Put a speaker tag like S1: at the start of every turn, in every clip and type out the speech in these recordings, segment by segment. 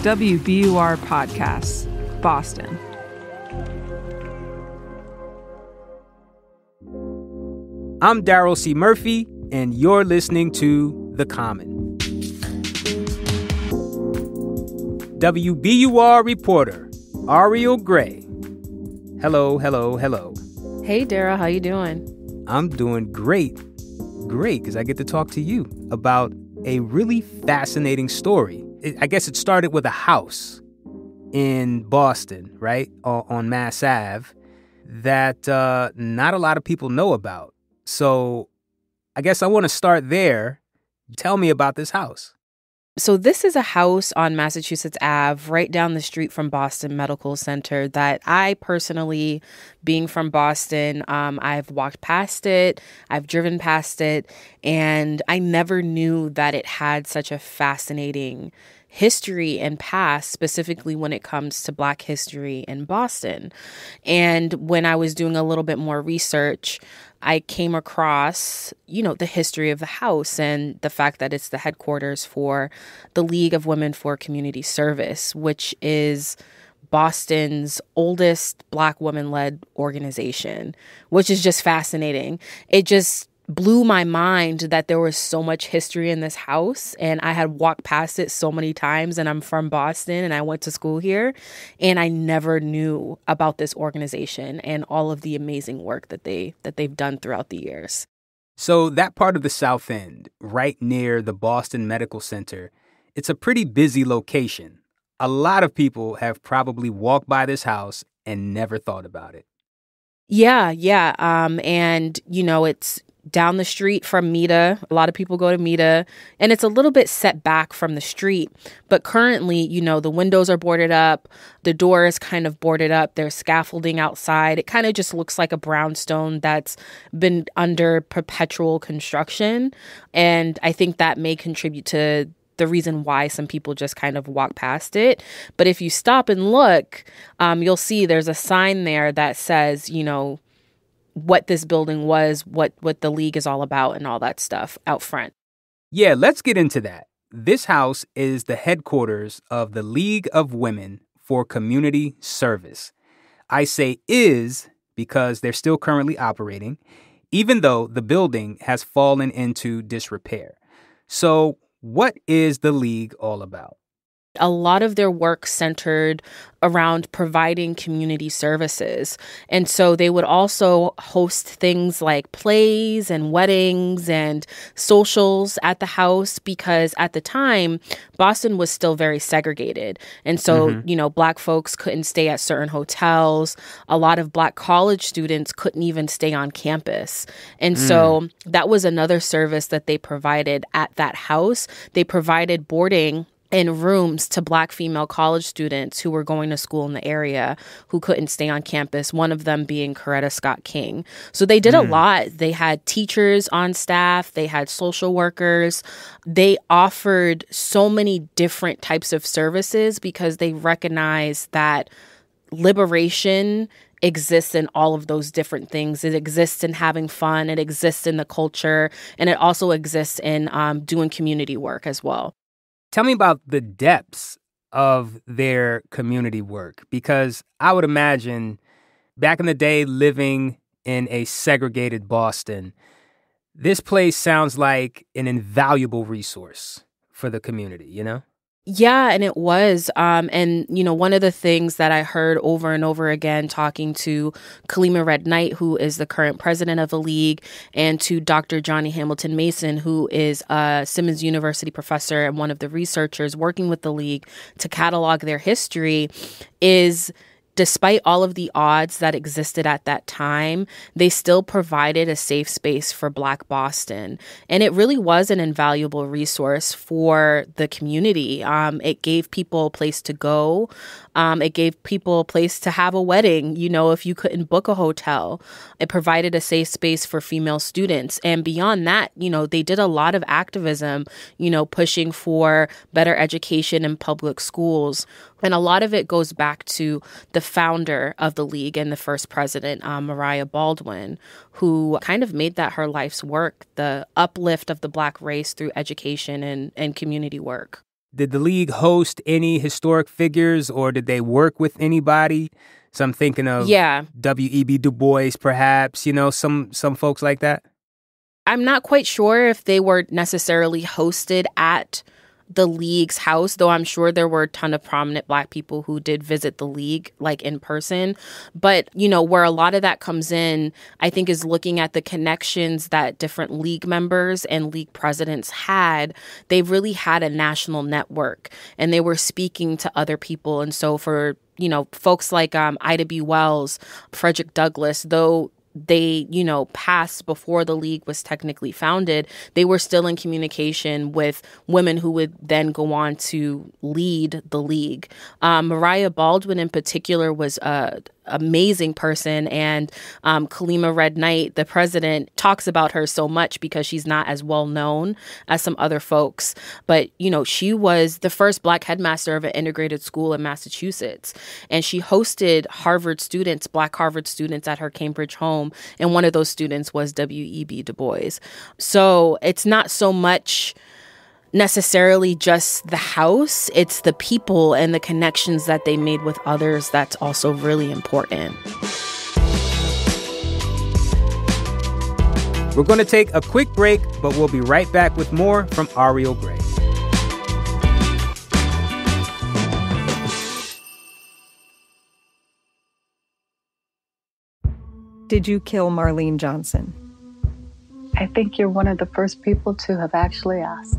S1: WBUR Podcasts, Boston.
S2: I'm Daryl C. Murphy, and you're listening to The Common. WBUR Reporter Arielle Gray. Hello.
S3: Hey, Daryl, how you doing?
S2: I'm doing great, because I get to talk to you about a really fascinating story. I guess it started with a house in Boston, right, on Mass Ave, that not a lot of people know about. So I guess I want to start there. Tell me about this house.
S3: So this is a house on Massachusetts Ave, right down the street from Boston Medical Center that I personally, being from Boston, I've walked past it, I've driven past it, and I never knew that it had such a fascinating history and past, specifically when it comes to Black history in Boston. And when I was doing a little bit more research, I came across, the history of the house and the fact that it's the headquarters for the League of Women for Community Service, which is Boston's oldest Black woman-led organization, which is just fascinating. It just blew my mind that there was so much history in this house, and I had walked past it so many times, and I'm from Boston and I went to school here, and I never knew about this organization and all of the amazing work that they've done throughout the years.
S2: So that part of the South End, right near the Boston Medical Center, it's a pretty busy location. A lot of people have probably walked by this house and never thought about it.
S3: Yeah. And it's down the street from META. A lot of people go to META, and it's a little bit set back from the street. But currently, the windows are boarded up. The door is kind of boarded up. There's scaffolding outside. It kind of just looks like a brownstone that's been under perpetual construction. And I think that may contribute to the reason why some people just kind of walk past it. But if you stop and look, you'll see there's a sign there that says, what this building was, what the League is all about, and all that stuff out front.
S2: Yeah, let's get into that. This house is the headquarters of the League of Women for Community Service. I say is because they're still currently operating, even though the building has fallen into disrepair. So what is the League all about?
S3: A lot of their work centered around providing community services. And so they would also host things like plays and weddings and socials at the house, because at the time, Boston was still very segregated. And so, Black folks couldn't stay at certain hotels. A lot of Black college students couldn't even stay on campus. And so that was another service that they provided at that house. They provided boarding in rooms to Black female college students who were going to school in the area who couldn't stay on campus, one of them being Coretta Scott King. So they did a lot. They had teachers on staff. They had social workers. They offered so many different types of services because they recognized that liberation exists in all of those different things. It exists in having fun. It exists in the culture. And it also exists in doing community work as well.
S2: Tell me about the depths of their community work, because I would imagine back in the day living in a segregated Boston, this place sounds like an invaluable resource for the community,
S3: Yeah, and it was. One of the things that I heard over and over again talking to Kalima Red Knight, who is the current president of the League, and to Dr. Johnny Hamilton Mason, who is a Simmons University professor and one of the researchers working with the League to catalog their history, is despite all of the odds that existed at that time, they still provided a safe space for Black Boston. And it really was an invaluable resource for the community. It gave people a place to go. It gave people a place to have a wedding, if you couldn't book a hotel. It provided a safe space for female students. And beyond that, they did a lot of activism, pushing for better education in public schools. And a lot of it goes back to the founder of the League and the first president, Mariah Baldwin, who kind of made that her life's work, the uplift of the Black race through education and community work.
S2: Did the league host any historic figures, or did they work with anybody? So I'm thinking of W.E.B. Du Bois, perhaps, some folks like that.
S3: I'm not quite sure if they were necessarily hosted at the league's house, though I'm sure there were a ton of prominent Black people who did visit the league, like in person. But, where a lot of that comes in, I think, is looking at the connections that different league members and league presidents had. They really had a national network, and they were speaking to other people. And so for, folks like Ida B. Wells, Frederick Douglass, though they, passed before the league was technically founded, they were still in communication with women who would then go on to lead the league. Mariah Baldwin in particular was a amazing person, and Kalima Red Knight, the president, talks about her so much because she's not as well known as some other folks. But, she was the first Black headmaster of an integrated school in Massachusetts, and she hosted Black Harvard students at her Cambridge home, and one of those students was W.E.B. Du Bois. So it's not so much necessarily just the house, it's the people and the connections that they made with others that's also really important.
S2: We're going to take a quick break, but we'll be right back with more from Arielle Gray.
S4: Did you kill Marlene Johnson?
S5: I think you're one of the first people to have actually asked.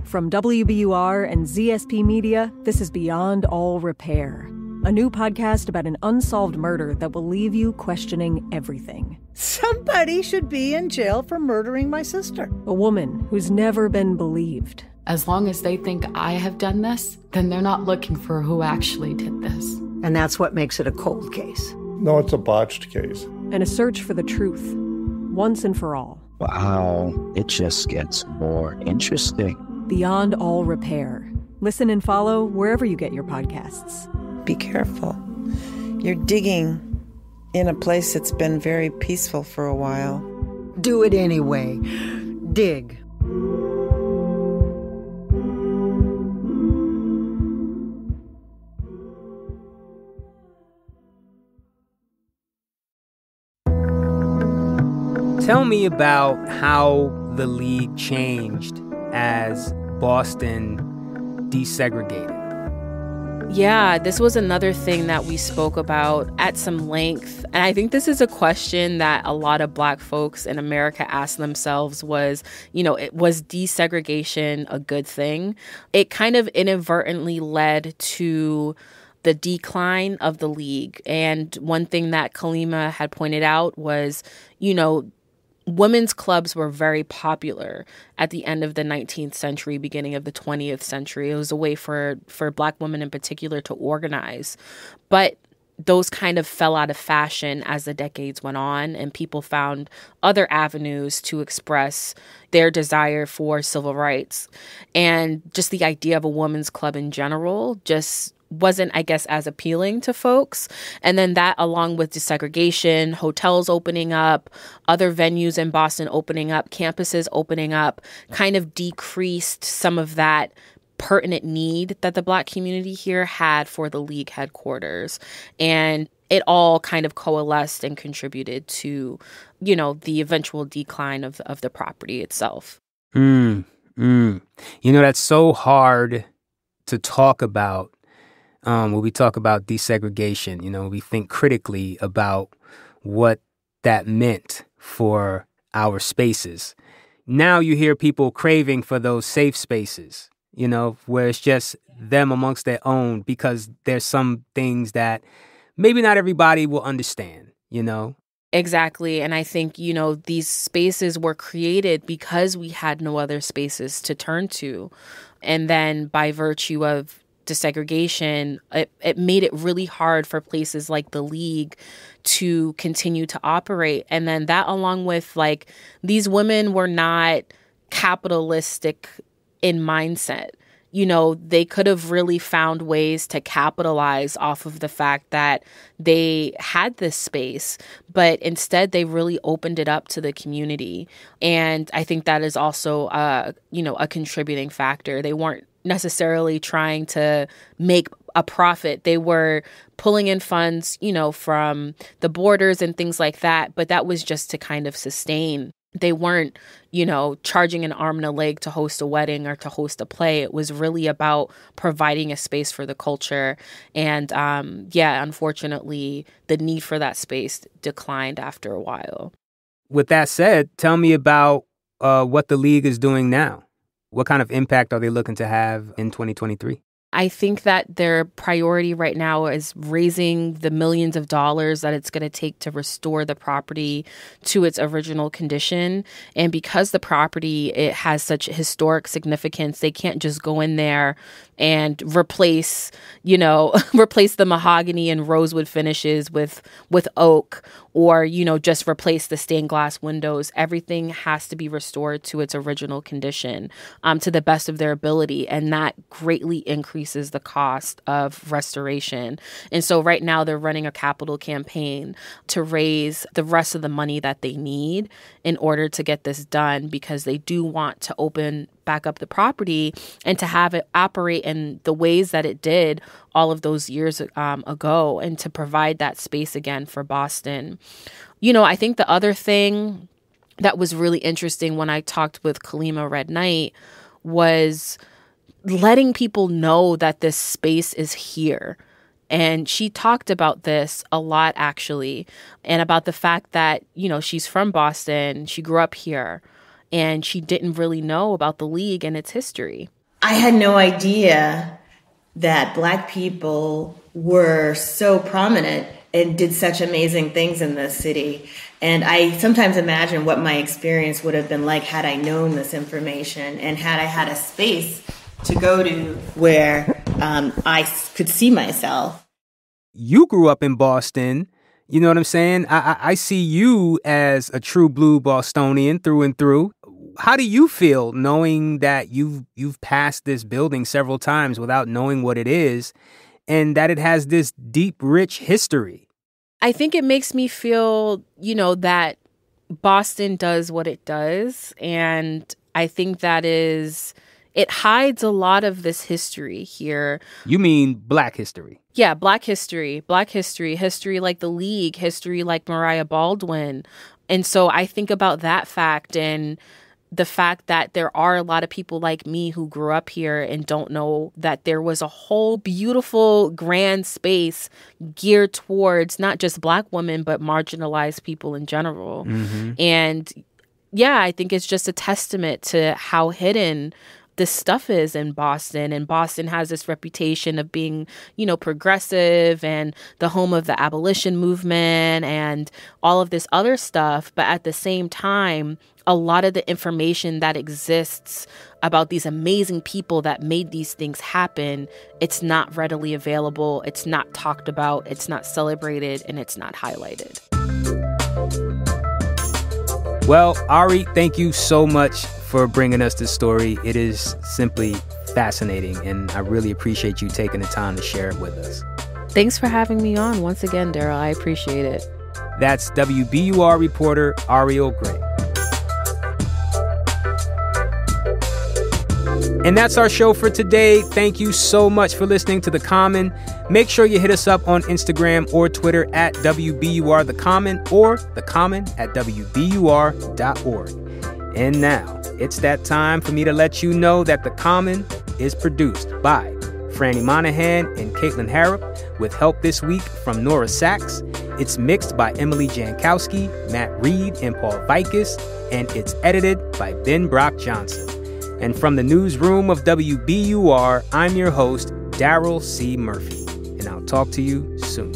S4: From WBUR and ZSP Media, this is Beyond All Repair, a new podcast about an unsolved murder that will leave you questioning everything.
S6: Somebody should be in jail for murdering my sister.
S4: A woman who's never been believed.
S7: As long as they think I have done this, then they're not looking for who actually did this.
S6: And that's what makes it a cold case.
S8: No, it's a botched case.
S4: And a search for the truth, once and for all.
S9: Wow, it just gets more interesting.
S4: Beyond All Repair. Listen and follow wherever you get your podcasts.
S10: Be careful. You're digging in a place that's been very peaceful for a while.
S6: Do it anyway. Dig.
S2: Tell me about how the league changed as Boston desegregated.
S3: Yeah, this was another thing that we spoke about at some length. And I think this is a question that a lot of Black folks in America ask themselves was, was desegregation a good thing? It kind of inadvertently led to the decline of the league. And one thing that Kalima had pointed out was, women's clubs were very popular at the end of the 19th century, beginning of the 20th century. It was a way for Black women in particular to organize. But those kind of fell out of fashion as the decades went on, and people found other avenues to express their desire for civil rights. And just the idea of a women's club in general just wasn't, I guess, as appealing to folks. And then that, along with desegregation, hotels opening up, other venues in Boston opening up, campuses opening up, kind of decreased some of that pertinent need that the Black community here had for the league headquarters. And it all kind of coalesced and contributed to, the eventual decline of the property itself.
S2: That's so hard to talk about. When we talk about desegregation, we think critically about what that meant for our spaces. Now you hear people craving for those safe spaces, where it's just them amongst their own, because there's some things that maybe not everybody will understand,
S3: Exactly. And I think, these spaces were created because we had no other spaces to turn to. And then by virtue of desegregation, it made it really hard for places like the league to continue to operate. And then that, along with these women were not capitalistic in mindset. They could have really found ways to capitalize off of the fact that they had this space, but instead they really opened it up to the community. And I think that is also, a contributing factor. They weren't necessarily trying to make a profit. They were pulling in funds, from the borders and things like that. But that was just to kind of sustain. They weren't, charging an arm and a leg to host a wedding or to host a play. It was really about providing a space for the culture. And unfortunately, the need for that space declined after a while.
S2: With that said, tell me about what the league is doing now. What kind of impact are they looking to have in 2023?
S3: I think that their priority right now is raising the millions of dollars that it's going to take to restore the property to its original condition. And because the property, it has such historic significance, they can't just go in there and replace the mahogany and rosewood finishes with oak, or, just replace the stained glass windows. Everything has to be restored to its original condition, to the best of their ability. And that greatly increases the cost of restoration. And so right now they're running a capital campaign to raise the rest of the money that they need in order to get this done, because they do want to open back up the property and to have it operate in the ways that it did all of those years ago, and to provide that space again for Boston. I think the other thing that was really interesting when I talked with Kalima Red Knight was letting people know that this space is here. And she talked about this a lot, actually, and about the fact that, she's from Boston, she grew up here, and she didn't really know about the league and its history.
S11: I had no idea that Black people were so prominent and did such amazing things in this city. And I sometimes imagine what my experience would have been like had I known this information and had I had a space to go to where I could see myself.
S2: You grew up in Boston. You know what I'm saying? I see you as a true blue Bostonian through and through. How do you feel knowing that you've passed this building several times without knowing what it is, and that it has this deep, rich history?
S3: I think it makes me feel, that Boston does what it does. And I think that it hides a lot of this history here.
S2: You mean Black history?
S3: Yeah, Black history like the league, history like Mariah Baldwin. And so I think about that fact, and the fact that there are a lot of people like me who grew up here and don't know that there was a whole beautiful, grand space geared towards not just Black women, but marginalized people in general. Mm-hmm. And I think it's just a testament to how hidden this stuff is in Boston. And Boston has this reputation of being, progressive and the home of the abolition movement and all of this other stuff. But at the same time, a lot of the information that exists about these amazing people that made these things happen, it's not readily available, it's not talked about, it's not celebrated, and it's not highlighted.
S2: Well, Ari, thank you so much for bringing us this story. It is simply fascinating, and I really appreciate you taking the time to share it with us.
S3: Thanks for having me on once again, Daryl. I appreciate it.
S2: That's WBUR reporter Arielle Gray. And that's our show for today. Thank you so much for listening to The Common. Make sure you hit us up on Instagram or Twitter at WBUR The Common or thecommon@WBUR.org. And now, it's that time for me to let you know that The Common is produced by Franny Monahan and Caitlin Harrop, with help this week from Nora Sachs. It's mixed by Emily Jankowski, Matt Reed, and Paul Vikis, and it's edited by Ben Brock Johnson. And from the newsroom of WBUR, I'm your host, Daryl C. Murphy, and I'll talk to you soon.